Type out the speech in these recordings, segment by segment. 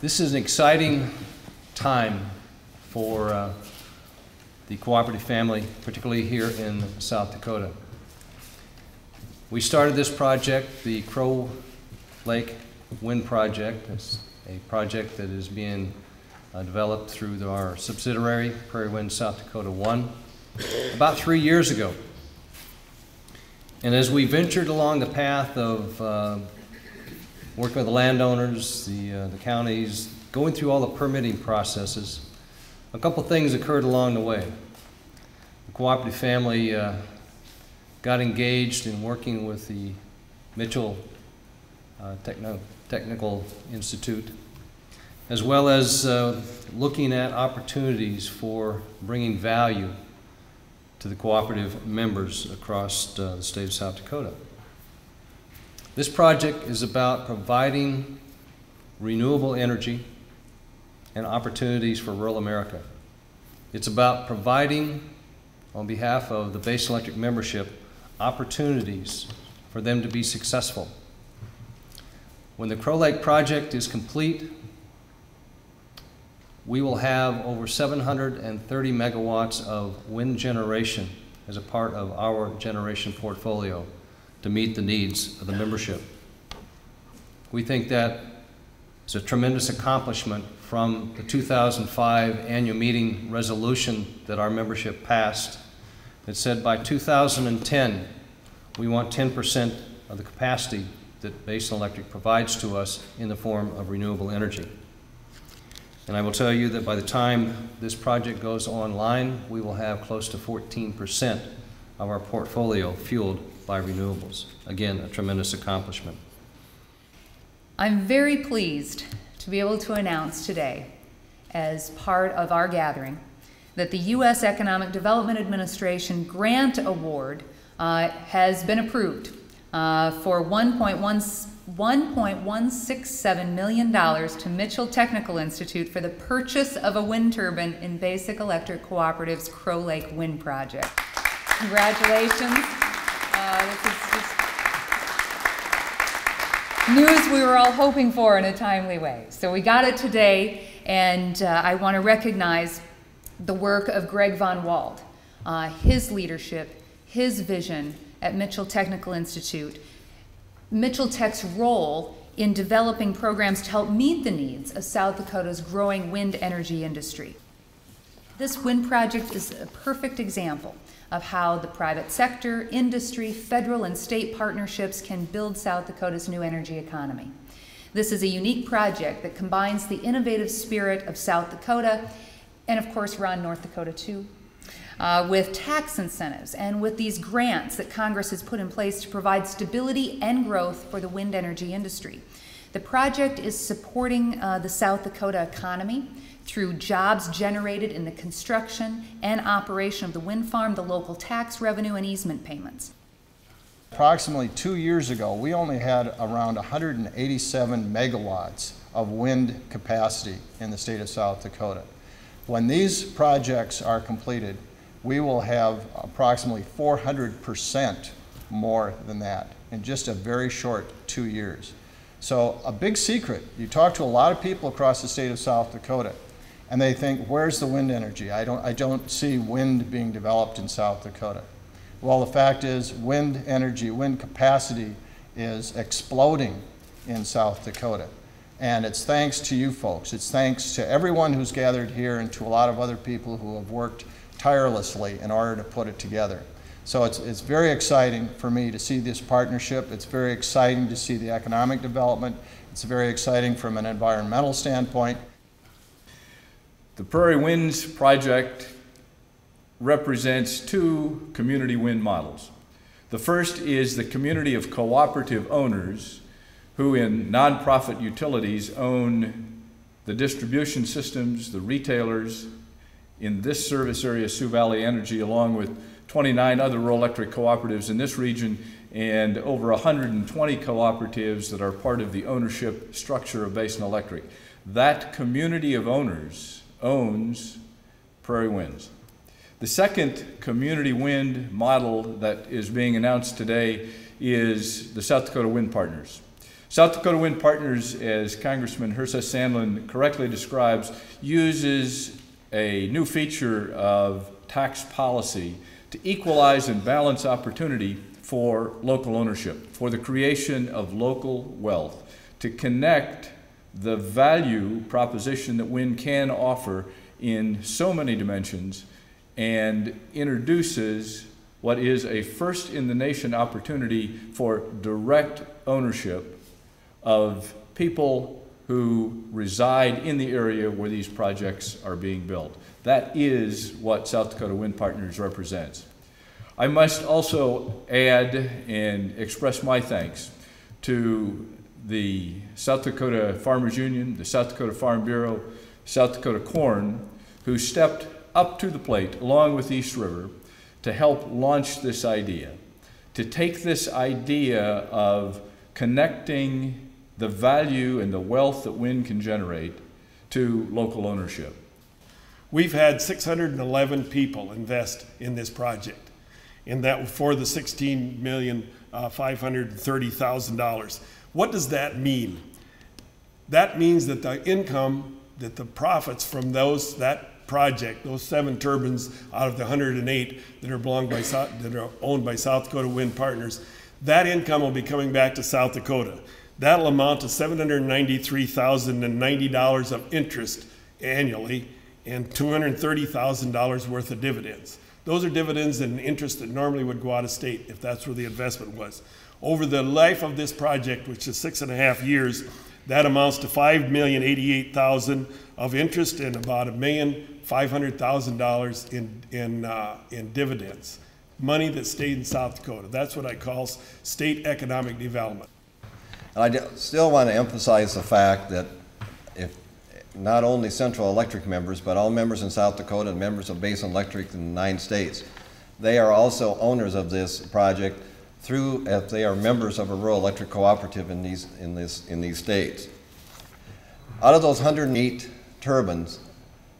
This is an exciting time for the cooperative family, particularly here in South Dakota. We started this project, the Crow Lake Wind Project. It's a project that is being developed through our subsidiary, PrairieWinds South Dakota 1, about 3 years ago. And as we ventured along the path of working with the landowners, the counties, going through all the permitting processes, a couple things occurred along the way. The cooperative family got engaged in working with the Mitchell Technical Institute, as well as looking at opportunities for bringing value to the cooperative members across the state of South Dakota. This project is about providing renewable energy and opportunities for rural America. It's about providing, on behalf of the Basin Electric membership, opportunities for them to be successful. When the Crow Lake project is complete, we will have over 730 megawatts of wind generation as a part of our generation portfolio to meet the needs of the membership. We think that is a tremendous accomplishment from the 2005 annual meeting resolution that our membership passed that said by 2010 we want 10% of the capacity that Basin Electric provides to us in the form of renewable energy. And I will tell you that by the time this project goes online, we will have close to 14% of our portfolio fueled by renewables. Again, a tremendous accomplishment. I'm very pleased to be able to announce today, as part of our gathering, that the U.S. Economic Development Administration grant award has been approved for $1.167 million to Mitchell Technical Institute for the purchase of a wind turbine in Basin Electric Cooperative's Crow Lake Wind Project. Congratulations. This is just news we were all hoping for in a timely way. So we got it today, and I want to recognize the work of Greg Von Wald, his leadership, his vision at Mitchell Technical Institute, Mitchell Tech's role in developing programs to help meet the needs of South Dakota's growing wind energy industry. This wind project is a perfect example of how the private sector, industry, federal and state partnerships can build South Dakota's new energy economy. This is a unique project that combines the innovative spirit of South Dakota, and of course we're on North Dakota too, with tax incentives and with these grants that Congress has put in place to provide stability and growth for the wind energy industry. The project is supporting the South Dakota economy through jobs generated in the construction and operation of the wind farm, the local tax revenue, and easement payments. Approximately 2 years ago, we only had around 187 megawatts of wind capacity in the state of South Dakota. When these projects are completed, we will have approximately 400% more than that in just a very short 2 years. So a big secret, you talk to a lot of people across the state of South Dakota, and they think, where's the wind energy? I don't see wind being developed in South Dakota. Well, the fact is wind energy, wind capacity is exploding in South Dakota. And it's thanks to you folks. It's thanks to everyone who's gathered here and to a lot of other people who have worked tirelessly in order to put it together. So it's very exciting for me to see this partnership. It's very exciting to see the economic development. It's very exciting from an environmental standpoint. The PrairieWinds project represents two community wind models. The first is the community of cooperative owners who in nonprofit utilities own the distribution systems, the retailers in this service area, Sioux Valley Energy, along with 29 other rural electric cooperatives in this region and over 120 cooperatives that are part of the ownership structure of Basin Electric. That community of owners owns PrairieWinds. The second community wind model that is being announced today is the South Dakota Wind Partners. South Dakota Wind Partners, as Congressman Herseth Sandlin correctly describes, uses a new feature of tax policy to equalize and balance opportunity for local ownership, for the creation of local wealth, to connect the value proposition that wind can offer in so many dimensions, and introduces what is a first in the nation opportunity for direct ownership of people who reside in the area where these projects are being built. That is what South Dakota Wind Partners represents. I must also add and express my thanks to the South Dakota Farmers Union, the South Dakota Farm Bureau, South Dakota Corn, who stepped up to the plate along with East River to help launch this idea, to take this idea of connecting the value and the wealth that wind can generate to local ownership. We've had 611 people invest in this project, and that for the $16,530,000. What does that mean? That means that the income, that the profits from that project, those 7 turbines out of the 108 that are owned by South Dakota Wind Partners, that income will be coming back to South Dakota. That'll amount to $793,090 of interest annually and $230,000 worth of dividends. Those are dividends and interest that normally would go out of state if that's where the investment was. Over the life of this project, which is 6.5 years, that amounts to $5,088,000 of interest and about $1,500,000 in dividends. Money that stayed in South Dakota. That's what I call state economic development. And I still want to emphasize the fact that if not only Central Electric members, but all members in South Dakota and members of Basin Electric in 9 states, they are also owners of this project through, if they are members of a rural electric cooperative in these states. Out of those 108 turbines,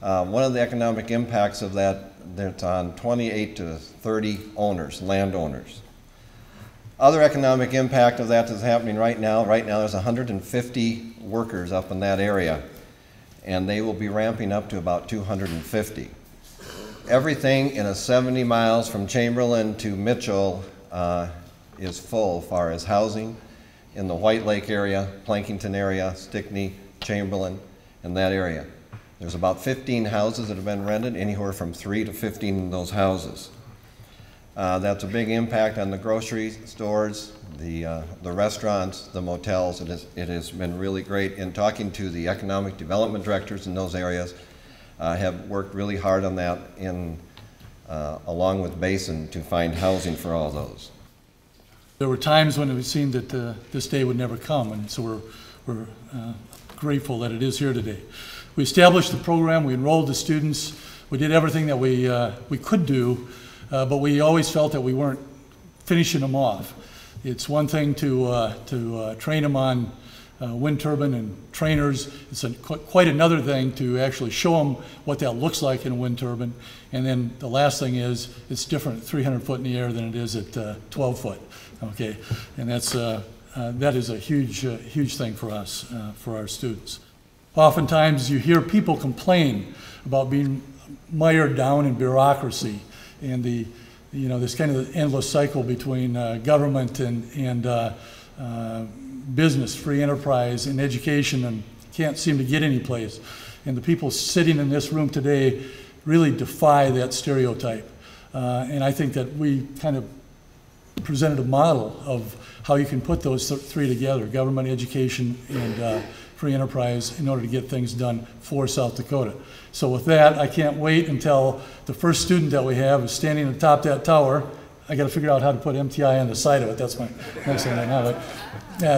one of the economic impacts of that's on 28 to 30 owners, landowners. Other economic impact of that is happening right now. Right now there's 150 workers up in that area, and they will be ramping up to about 250. Everything in a 70 miles from Chamberlain to Mitchell is full as far as housing in the White Lake area, Plankington area, Stickney, Chamberlain, and that area. There's about 15 houses that have been rented, anywhere from 3 to 15 in those houses. That's a big impact on the grocery stores, the restaurants, the motels. It has been really great. In talking to the economic development directors in those areas, have worked really hard on that along with Basin to find housing for all those. There were times when it seemed that this day would never come, and so we're grateful that it is here today. We established the program, we enrolled the students, we did everything that we could do, but we always felt that we weren't finishing them off. It's one thing to train them on wind turbine and trainers. It's quite another thing to actually show them what that looks like in a wind turbine. And then the last thing is, it's different at 300 foot in the air than it is at 12 foot. Okay, and that is a huge thing for us, for our students. Oftentimes you hear people complain about being mired down in bureaucracy and this kind of endless cycle between government and business, free enterprise, and education, and can't seem to get any place. And the people sitting in this room today really defy that stereotype. And I think that we kind of presented a model of how you can put those 3 together, government, education, and free enterprise, in order to get things done for South Dakota. So with that, I can't wait until the first student that we have is standing on top of that tower. I got to figure out how to put MTI on the side of it. That's my next thing I know.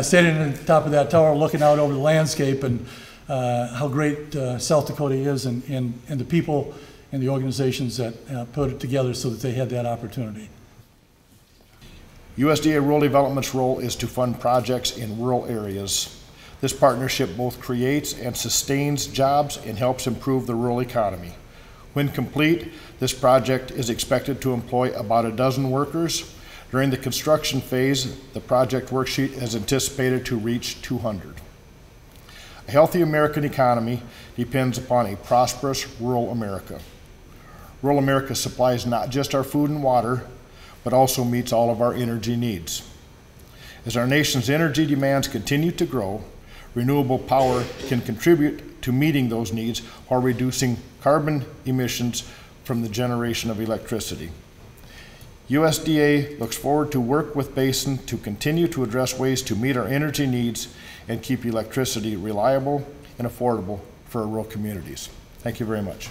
Standing on the top of that tower, looking out over the landscape, and how great South Dakota is, and the people and the organizations that put it together so that they had that opportunity. USDA Rural Development's role is to fund projects in rural areas. This partnership both creates and sustains jobs and helps improve the rural economy. When complete, this project is expected to employ about 12 workers, During the construction phase, the project worksheet is anticipated to reach 200. A healthy American economy depends upon a prosperous rural America. Rural America supplies not just our food and water, but also meets all of our energy needs. As our nation's energy demands continue to grow, renewable power can contribute to meeting those needs while reducing carbon emissions from the generation of electricity. USDA looks forward to work with Basin to continue to address ways to meet our energy needs and keep electricity reliable and affordable for our rural communities. Thank you very much.